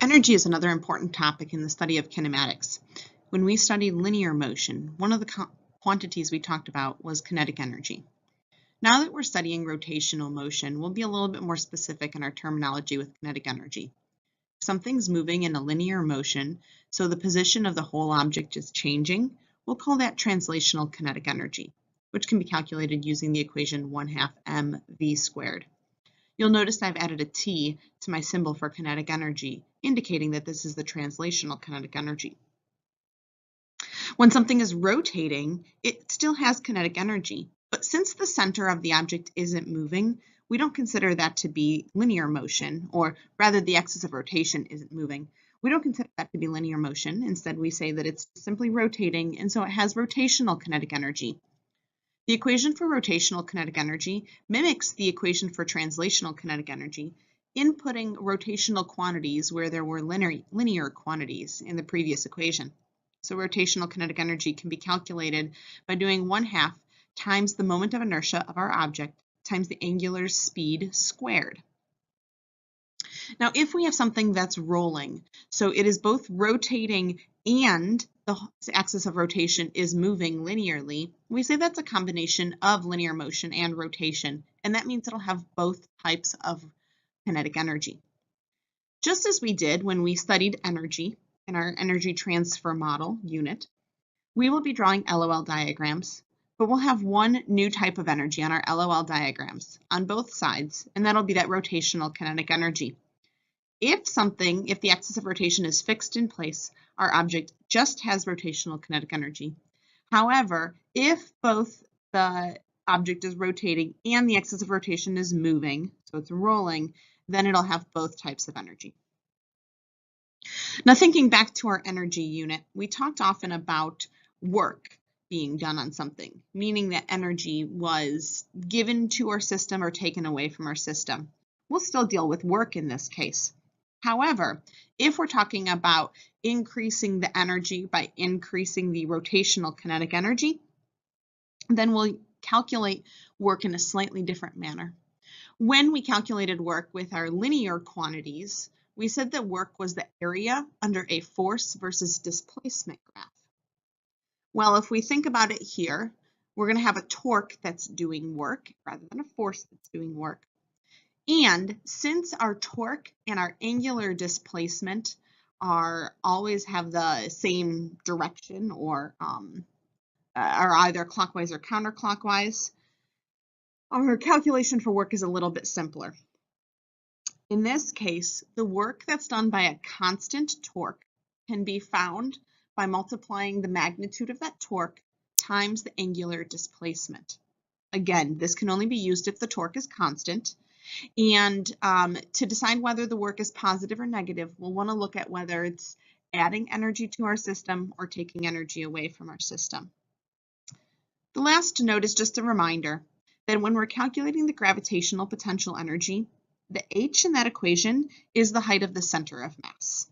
Energy is another important topic in the study of kinematics. When we studied linear motion, one of the quantities we talked about was kinetic energy. Now that we're studying rotational motion, we'll be a little bit more specific in our terminology with kinetic energy. If something's moving in a linear motion, so the position of the whole object is changing, we'll call that translational kinetic energy, which can be calculated using the equation 1/2 mv squared. You'll notice I've added a T to my symbol for kinetic energy, indicating that this is the translational kinetic energy. When something is rotating, it still has kinetic energy, but since the center of the object isn't moving, we don't consider that to be linear motion, or rather the axis of rotation isn't moving. We don't consider that to be linear motion. Instead, we say that it's simply rotating, and so it has rotational kinetic energy. The equation for rotational kinetic energy mimics the equation for translational kinetic energy, inputting rotational quantities where there were linear quantities in the previous equation. So rotational kinetic energy can be calculated by doing 1/2 times the moment of inertia of our object times the angular speed squared. Now, if we have something that's rolling, so it is both rotating and the axis of rotation is moving linearly, we say that's a combination of linear motion and rotation, and that means it'll have both types of kinetic energy. Just as we did when we studied energy in our energy transfer model unit, we will be drawing LOL diagrams, but we'll have one new type of energy on our LOL diagrams on both sides, and that'll be that rotational kinetic energy. If the axis of rotation is fixed in place, our object just has rotational kinetic energy. However, if both the object is rotating and the axis of rotation is moving, so it's rolling, then it'll have both types of energy. Now, thinking back to our energy unit, we talked often about work being done on something, meaning that energy was given to our system or taken away from our system. We'll still deal with work in this case. However, if we're talking about increasing the energy by increasing the rotational kinetic energy, then we'll calculate work in a slightly different manner. When we calculated work with our linear quantities, we said that work was the area under a force versus displacement graph. Well, if we think about it here, we're going to have a torque that's doing work rather than a force that's doing work. And since our torque and our angular displacement always have the same direction or are either clockwise or counterclockwise, our calculation for work is a little bit simpler. In this case, the work that's done by a constant torque can be found by multiplying the magnitude of that torque times the angular displacement. Again, this can only be used if the torque is constant. And to decide whether the work is positive or negative, we'll want to look at whether it's adding energy to our system or taking energy away from our system. The last note is just a reminder that when we're calculating the gravitational potential energy, the h in that equation is the height of the center of mass.